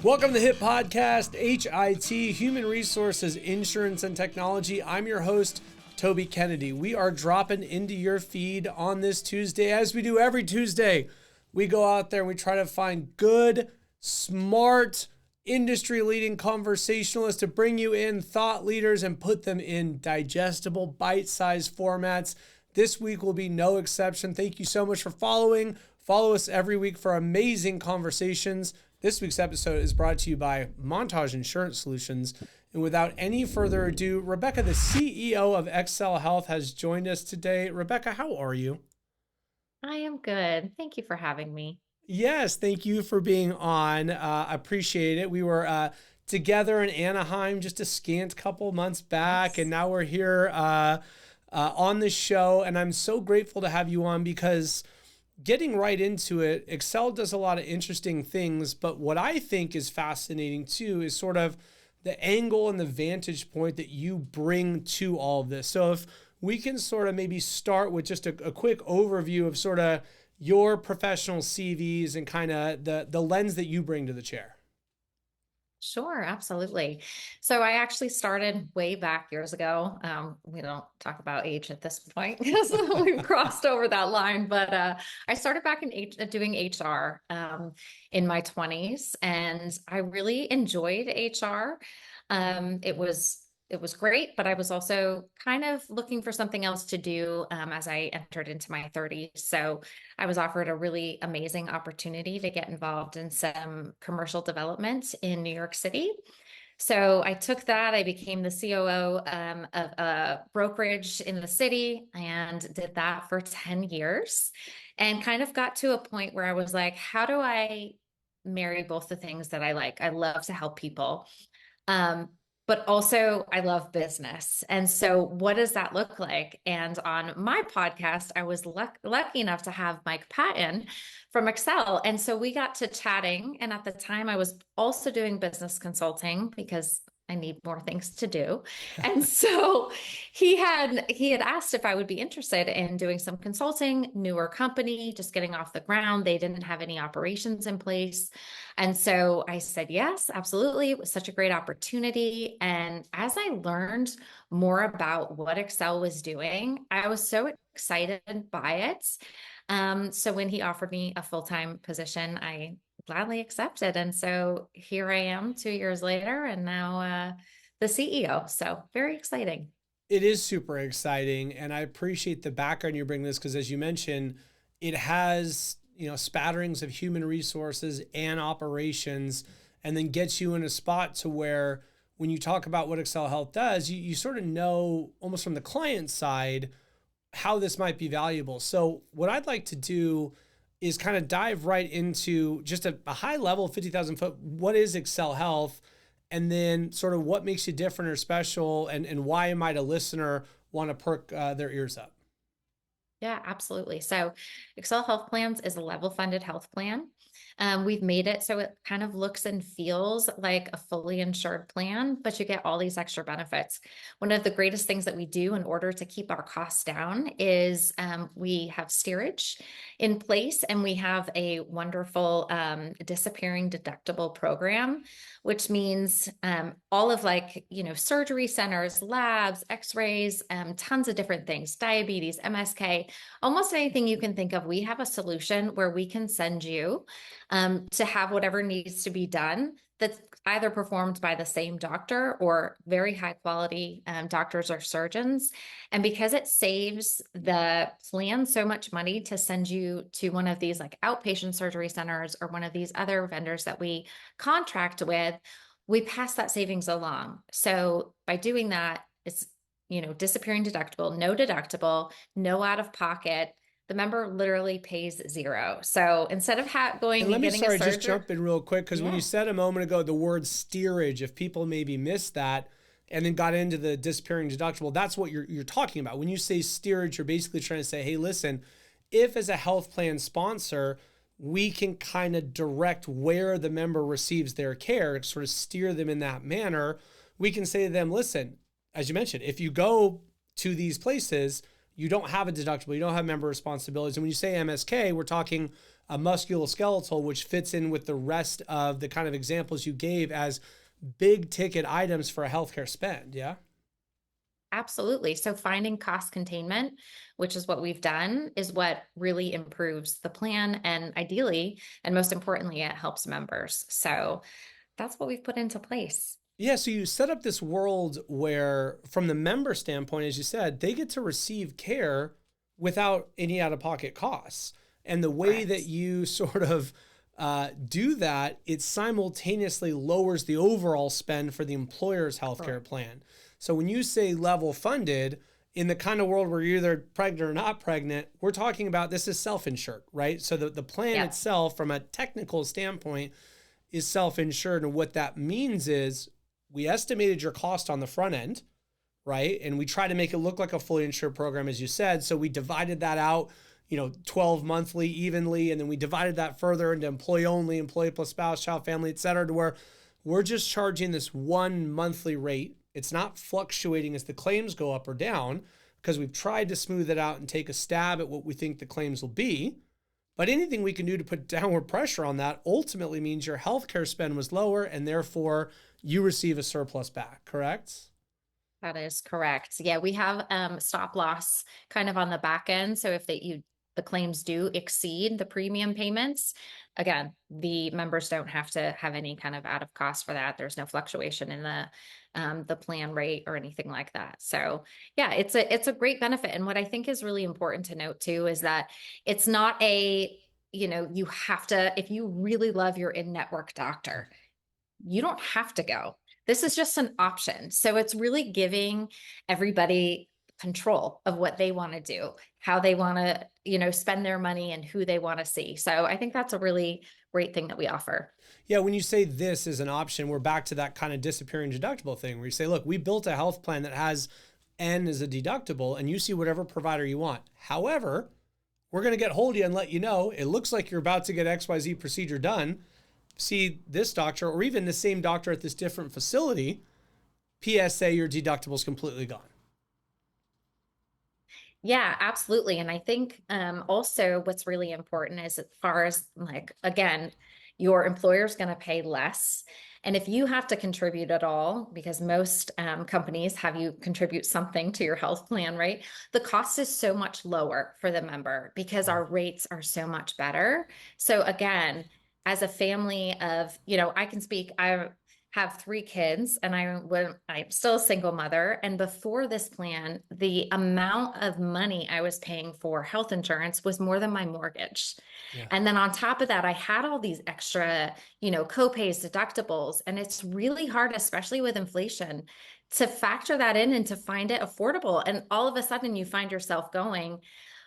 Welcome to the HIT podcast, H.I.T, Human Resources, Insurance, and Technology. I'm your host, Toby Kennedy. We are dropping into your feed on this Tuesday, as we do every Tuesday. We go out there and we try to find good, smart, industry-leading conversationalists to bring you in thought leaders and put them in digestible, bite-sized formats. This week will be no exception. Thank you so much for following. Follow us every week for amazing conversations. This week's episode is brought to you by Montage Insurance Solutions. And without any further ado, Rebecca, the CEO of Excel Health, has joined us today. Rebecca, how are you? I am good. Thank you for having me. Yes, thank you for being on. I appreciate it. We were together in Anaheim just a scant couple months back, and now we're here on the show. And I'm so grateful to have you on because getting right into it, Excel does a lot of interesting things, but what I think is fascinating too is sort of the angle and the vantage point that you bring to all of this. So if we can sort of maybe start with just a quick overview of sort of your professional CVs and kind of the lens that you bring to the chair. Sure, absolutely. So I actually started way back years ago. We don't talk about age at this point because we've crossed over that line. But I started back in doing HR in my 20s, and I really enjoyed HR. It was great, but I was also kind of looking for something else to do as I entered into my 30s. So I was offered a really amazing opportunity to get involved in some commercial development in New York City. So I took that. I became the COO of a brokerage in the city and did that for 10 years and kind of got to a point where I was like, how do I marry both the things that I like? I love to help people. But also I love business. And so what does that look like? And on my podcast, I was lucky enough to have Mike Patton from Excel. And so we got to chatting. And at the time I was also doing business consulting because I need more things to do. And so he had asked if I would be interested in doing some consulting, newer company, just getting off the ground. They didn't have any operations in place. And so I said, yes, absolutely. It was such a great opportunity. And as I learned more about what Excel was doing, I was so excited by it. So when he offered me a full-time position, I gladly accepted. And so here I am 2 years later and now the CEO. So very exciting. It is super exciting. And I appreciate the background you bring this because as you mentioned, it has, spatterings of human resources and operations, and then gets you in a spot to where when you talk about what Excel Health does, you sort of know almost from the client side how this might be valuable. So what I'd like to do is kind of dive right into just a high level 50,000 foot. What is Excel Health? And then sort of what makes you different or special and why might a listener want to perk their ears up? Yeah, absolutely. So Excel Health Plans is a level funded health plan. We've made it so it kind of looks and feels like a fully insured plan, but you get all these extra benefits. One of the greatest things that we do in order to keep our costs down is we have steerage in place, and we have a wonderful disappearing deductible program, which means all of surgery centers, labs, x-rays, tons of different things, diabetes, MSK, almost anything you can think of. We have a solution where we can send you to have whatever needs to be done that's either performed by the same doctor or very high quality doctors or surgeons. And because it saves the plan so much money to send you to one of these like outpatient surgery centers or one of these other vendors that we contract with, we pass that savings along. So by doing that, it's, disappearing deductible, no out of pocket. The member literally pays zero. So instead of going and getting a surgery, just jump in real quick because when you said a moment ago the word steerage, if people maybe missed that and then got into the disappearing deductible, that's what you're talking about. When you say steerage, you're basically trying to say, hey, listen, if as a health plan sponsor, we can kind of direct where the member receives their care, sort of steer them in that manner, we can say to them, listen, as you mentioned, if you go to these places, you don't have a deductible, you don't have member responsibilities. And when you say MSK, we're talking a musculoskeletal, which fits in with the rest of the kind of examples you gave as big ticket items for a healthcare spend. Yeah. Absolutely. So finding cost containment, which is what we've done, is what really improves the plan and ideally, and most importantly, it helps members. So that's what we've put into place. Yeah, so you set up this world where, from the member standpoint, as you said, they get to receive care without any out of pocket costs. And the way that Correct. you sort of do that, it simultaneously lowers the overall spend for the employer's healthcare Correct. plan. So when you say level funded, in the kind of world where you're either pregnant or not pregnant, we're talking about this is self-insured, right? So the plan Yep. itself, from a technical standpoint, is self-insured. And what that means is we estimated your cost on the front end, right? And we try to make it look like a fully insured program, as you said. So we divided that out, 12 monthly evenly. And then we divided that further into employee only, employee plus spouse, child, family, et cetera, to where we're just charging this one monthly rate. It's not fluctuating as the claims go up or down, because we've tried to smooth it out and take a stab at what we think the claims will be. But anything we can do to put downward pressure on that ultimately means your healthcare spend was lower and therefore you receive a surplus back, correct? That is correct. Yeah, we have stop loss kind of on the back end. So if the claims do exceed the premium payments, again, the members don't have to have any kind of out of cost for that. There's no fluctuation in the plan rate or anything like that. So yeah, it's a great benefit. And what I think is really important to note too is that it's not you have to, if you really love your in-network doctor, you don't have to go. This is just an option. So it's really giving everybody control of what they want to do, how they want to, spend their money and who they want to see. So I think that's a really great thing that we offer. Yeah, when you say this is an option, we're back to that kind of disappearing deductible thing where you say, look, we built a health plan that has N as a deductible and you see whatever provider you want. However, we're going to get hold of you and let you know, it looks like you're about to get XYZ procedure done. See this doctor or even the same doctor at this different facility. PSA, your deductible is completely gone. Yeah, absolutely. And I think also what's really important is as far as like, again, your employer's going to pay less. And if you have to contribute at all, because most companies have you contribute something to your health plan, right? The cost is so much lower for the member because our rates are so much better. So again, as a family of, I can speak, I have 3 kids and I'm still a single mother. And before this plan, the amount of money I was paying for health insurance was more than my mortgage. Yeah. And then on top of that, I had all these extra, copays, deductibles, and it's really hard, especially with inflation, to factor that in and to find it affordable. And all of a sudden you find yourself going,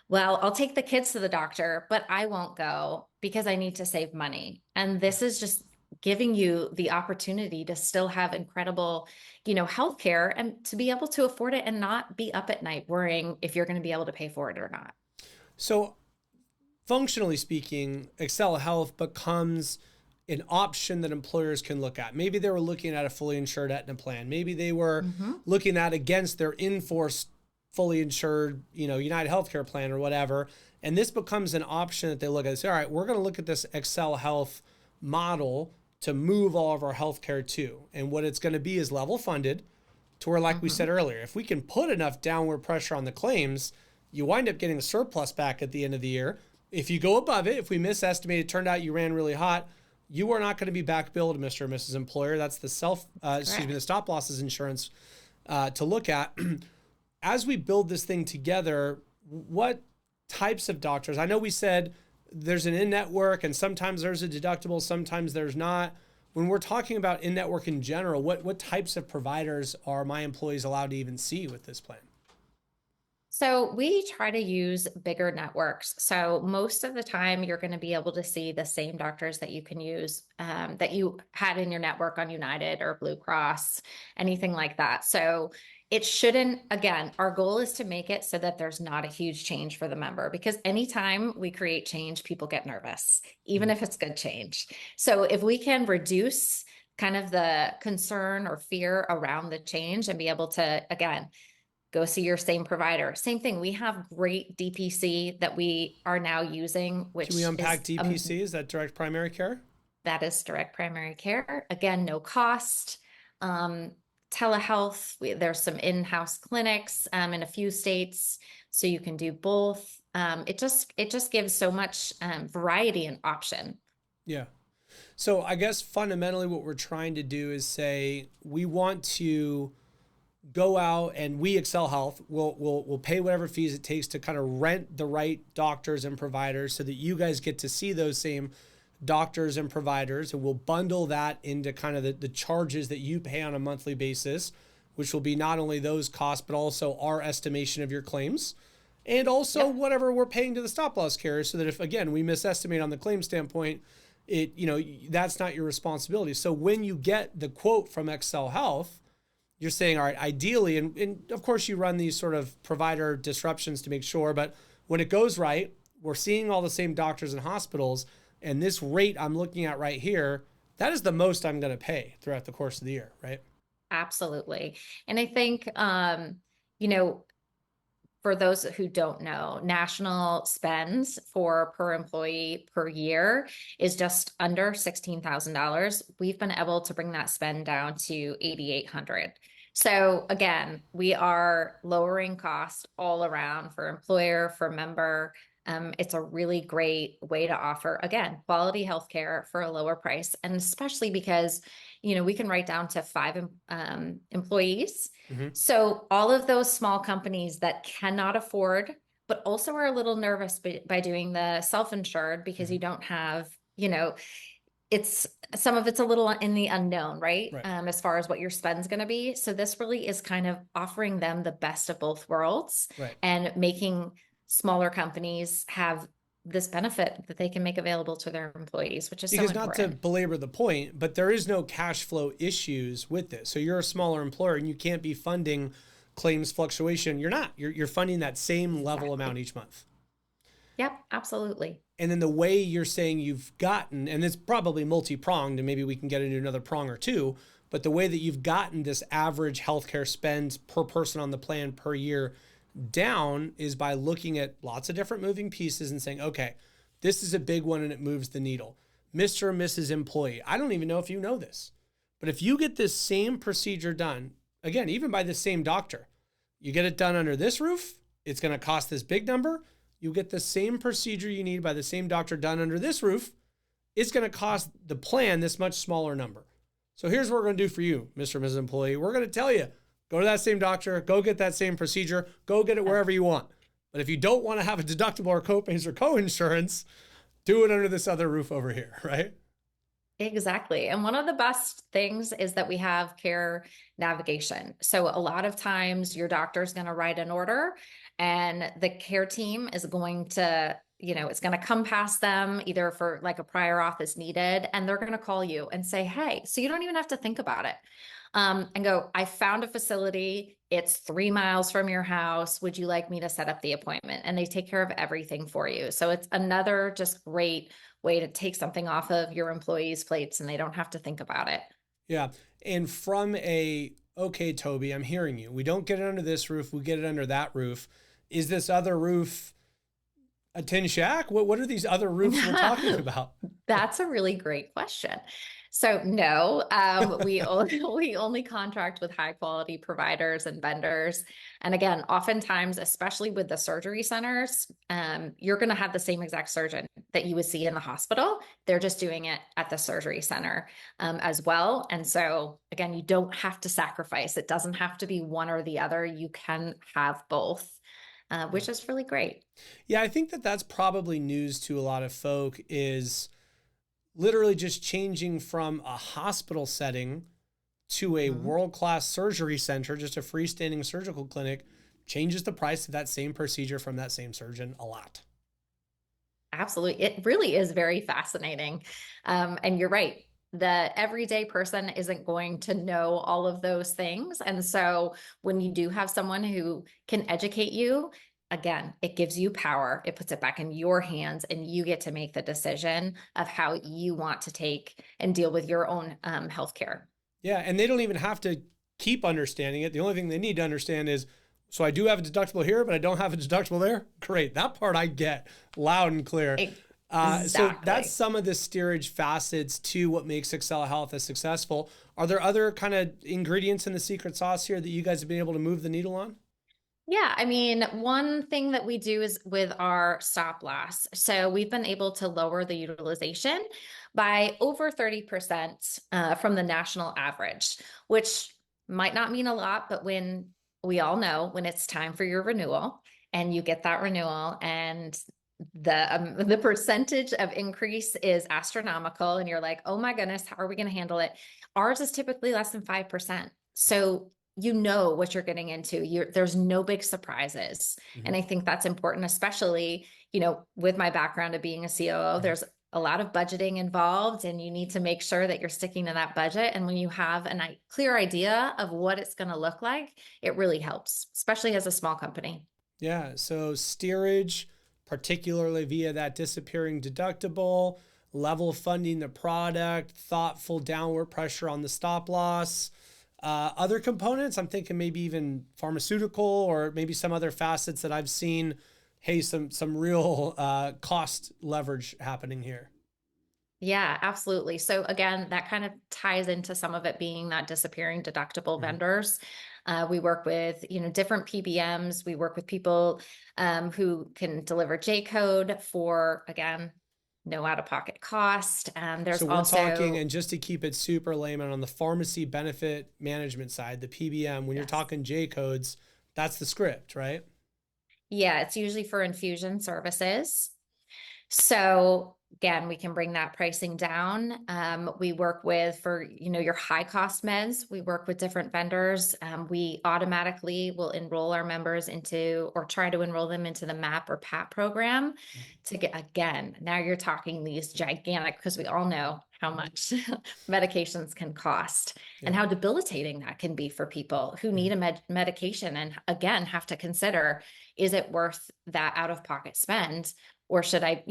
well, I'll take the kids to the doctor, but I won't go because I need to save money. And this is just giving you the opportunity to still have incredible, healthcare and to be able to afford it and not be up at night worrying if you're going to be able to pay for it or not. So functionally speaking, Excel Health becomes an option that employers can look at. Maybe they were looking at a fully insured Aetna plan. Maybe they were looking at against their in-force fully insured, United Healthcare plan or whatever. And this becomes an option that they look at and say, all right, we're going to look at this Excel Health model to move all of our healthcare to. And what it's going to be is level funded to where, like we said earlier, if we can put enough downward pressure on the claims, you wind up getting a surplus back at the end of the year. If you go above it, if we misestimated, turned out you ran really hot, you are not going to be back billed, Mr. and Mrs. Employer. That's the the stop losses insurance to look at. As we build this thing together, what types of doctors? I know we said there's an in-network and sometimes there's a deductible, sometimes there's not. When we're talking about in-network in general, what types of providers are my employees allowed to even see with this plan? So we try to use bigger networks. So most of the time, you're going to be able to see the same doctors that you can use that you had in your network on United or Blue Cross, anything like that. So it shouldn't, again, our goal is to make it so that there's not a huge change for the member, because anytime we create change, people get nervous, even if it's good change. So if we can reduce kind of the concern or fear around the change and be able to, again, go see your same provider. Same thing. We have great DPC that we are now using, Can we which unpack is DPC? Is that direct primary care? that is direct primary care. Again, no cost. Um, Telehealth, there's some in-house clinics in a few states, so you can do both. It just gives so much variety and option. Yeah. So I guess fundamentally what we're trying to do is say we want to go out and we Excel Health will pay whatever fees it takes to kind of rent the right doctors and providers so that you guys get to see those same doctors and providers, and we'll bundle that into kind of the charges that you pay on a monthly basis, which will be not only those costs but also our estimation of your claims and also Yep. whatever we're paying to the stop loss carrier, so that if again we misestimate on the claim standpoint, that's not your responsibility. So when you get the quote from Excel Health, you're saying, all right, ideally, and of course you run these sort of provider disruptions to make sure, but when it goes right, we're seeing all the same doctors and hospitals, and this rate I'm looking at right here, that is the most I'm going to pay throughout the course of the year, right? Absolutely. And I think, you know, for those who don't know, national spends for per employee per year is just under $16,000. We've been able to bring that spend down to 8,800. So again, we are lowering cost all around for employer, for member. It's a really great way to offer, again, quality healthcare for a lower price. And especially because, we can write down to five employees. Mm-hmm. So all of those small companies that cannot afford, but also are a little nervous by doing the self-insured because Mm-hmm. you don't have, it's some of it's a little in the unknown, right? Right. As far as what your spend's going to be. So this really is kind of offering them the best of both worlds Right. and making smaller companies have this benefit that they can make available to their employees, which is so Because not to important. belabor the point, but there is no cash flow issues with this. So you're a smaller employer and you can't be funding claims fluctuation. You're not. You're funding that same level amount Exactly. each month. Yep, absolutely. And then the way you're saying you've gotten, and it's probably multi-pronged, and maybe we can get into another prong or two, but the way that you've gotten this average healthcare spend per person on the plan per year down is by looking at lots of different moving pieces and saying, okay, this is a big one and it moves the needle. Mr. or Mrs. Employee, I don't even know if you know this, but if you get this same procedure done, again, even by the same doctor, you get it done under this roof, it's going to cost this big number. You get the same procedure you need by the same doctor done under this roof, it's going to cost the plan this much smaller number. So here's what we're going to do for you, Mr. or Mrs. Employee. We're going to tell you, go to that same doctor, go get that same procedure, go get it wherever you want. But if you don't want to have a deductible or copays or co-insurance, do it under this other roof over here, right? Exactly. And one of the best things is that we have care navigation. So a lot of times your doctor's going to write an order and the care team is going to, it's going to come past them either for like a prior auth is needed, and they're going to call you and say, hey, so you don't even have to think about it. And go, I found a facility. It's 3 miles from your house. Would you like me to set up the appointment? And they take care of everything for you. So it's another just great way to take something off of your employees' plates and they don't have to think about it. Yeah. And from okay, Toby, I'm hearing you. We don't get it under this roof. We get it under that roof. Is this other roof a tin shack? What are these other roofs we're talking about? That's a really great question. So no, we only contract with high quality providers and vendors. And again, oftentimes, especially with the surgery centers, you're going to have the same exact surgeon that you would see in the hospital. They're just doing it at the surgery center as well. And so again, you don't have to sacrifice. It doesn't have to be one or the other. You can have both, which is really great. Yeah, I think that that's probably news to a lot of folk, is literally just changing from a hospital setting to a Mhm. world-class surgery center, just a freestanding surgical clinic, changes the price of that same procedure from that same surgeon a lot. Absolutely. It really is very fascinating. And you're right. The everyday person isn't going to know all of those things. And so when you do have someone who can educate you, again, it gives you power. It puts it back in your hands and you get to make the decision of how you want to take and deal with your own healthcare. Yeah, and they don't even have to keep understanding it. The only thing they need to understand is So I do have a deductible here, but I don't have a deductible there. Great. That part I get loud and clear. So that's Exactly. some of the steerage facets to what makes Excel Health a successful. Are there other kind of ingredients in the secret sauce here that you guys have been able to move the needle on? Yeah, I mean, one thing that we do is with our stop loss. So we've been able to lower the utilization by over 30% from the national average, which might not mean a lot, but when we all know when it's time for your renewal and you get that renewal and the percentage of increase is astronomical and you're like, oh my goodness, how are we going to handle it? Ours is typically less than 5%. So you know what you're getting into. There's no big surprises. Mm-hmm. And I think that's important, especially, with my background of being a COO, there's a lot of budgeting involved and you need to make sure that you're sticking to that budget. And when you have a clear idea of what it's going to look like, it really helps, especially as a small company. Yeah. So steerage, particularly via that disappearing deductible, level funding the product, thoughtful downward pressure on the stop loss. Other components, I'm thinking maybe even pharmaceutical or maybe some other facets that I've seen. Hey, some real cost leverage happening here. Yeah, absolutely. So again, that kind of ties into some of it being that disappearing deductible Mm-hmm. vendors. We work with, different PBMs. We work with people who can deliver J code for, again, no out-of-pocket cost. There's So we're talking, also, and just to keep it super layman, on the pharmacy benefit management side, the PBM, when you're yes. talking J codes, that's the script, right? Yeah, it's usually for infusion services. So again, we can bring that pricing down. We work with for, your high cost meds, we work with different vendors. We automatically will enroll our members into, or try to enroll them into the MAP or PAP program to get, again, now you're talking these gigantic, because we all know how much medications can cost and Yeah. how debilitating that can be for people who need a medication and again, have to consider, is it worth that out of pocket spend? Or should I,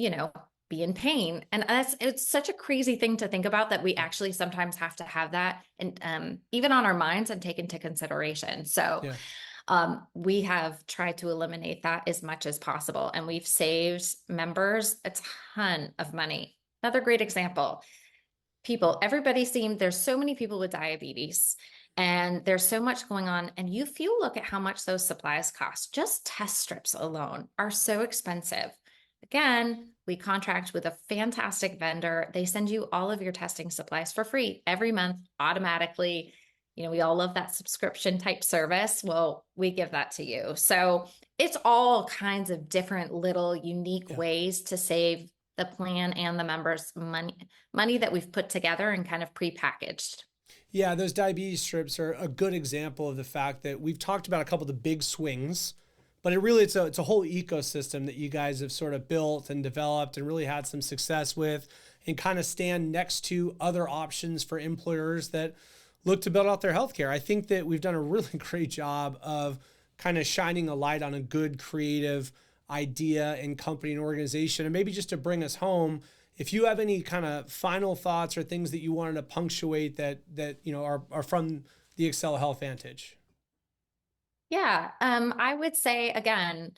be in pain? And it's such a crazy thing to think about that we actually sometimes have to have that and even on our minds and take into consideration. So Yeah. we have tried to eliminate that as much as possible, and we've saved members a ton of money. Another great example, there's so many people with diabetes and there's so much going on. And if you look at how much those supplies cost, just test strips alone are so expensive. Again, we contract with a fantastic vendor. They send you all of your testing supplies for free every month automatically. We all love that subscription type service. Well, we give that to you. So it's all kinds of different little unique Yeah. ways to save the plan and the members money that we've put together and kind of pre-packaged. Yeah, those diabetes strips are a good example of the fact that we've talked about a couple of the big swings, but it's a whole ecosystem that you guys have sort of built and developed and really had some success with, and kind of stand next to other options for employers that look to build out their healthcare. I think that we've done a really great job of kind of shining a light on a good creative idea and company and organization. And maybe just to bring us home, if you have any kind of final thoughts or things that you wanted to punctuate that are from the Excel Health Vantage. Yeah, I would say again,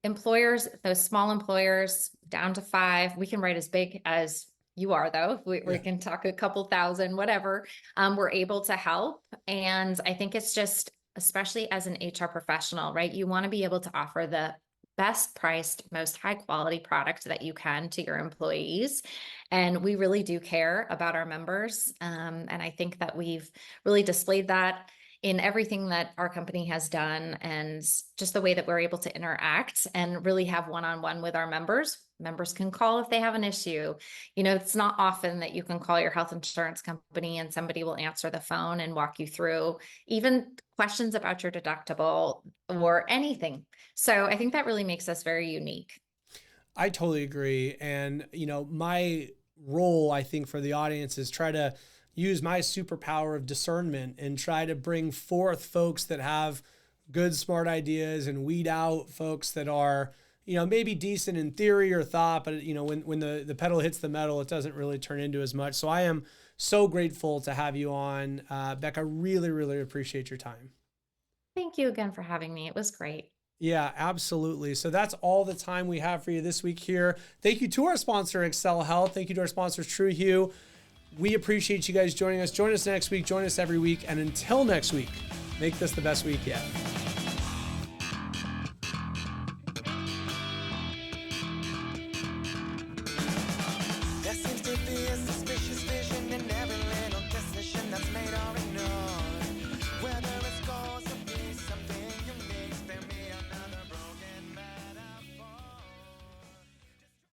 employers, those small employers down to 5, we can write as big as you are though. We Yeah. can talk a couple thousand, whatever. We're able to help. And I think it's just, especially as an HR professional, right? You want to be able to offer the best priced, most high quality product that you can to your employees. And we really do care about our members. And I think that we've really displayed that in everything that our company has done and just the way that we're able to interact and really have one-on-one with our members. Members can call if they have an issue. It's not often that you can call your health insurance company and somebody will answer the phone and walk you through even questions about your deductible or anything. So I think that really makes us very unique. I totally agree. And, my role, I think, for the audience is try to use my superpower of discernment and try to bring forth folks that have good, smart ideas and weed out folks that are, maybe decent in theory or thought, but, when the pedal hits the metal, it doesn't really turn into as much. So I am so grateful to have you on. Beck, I really, really appreciate your time. Thank you again for having me. It was great. Yeah, absolutely. So that's all the time we have for you this week here. Thank you to our sponsor, Excel Health. Thank you to our sponsors, TrueHue. We appreciate you guys joining us. Join us next week. Join us every week. And until next week, make this the best week yet.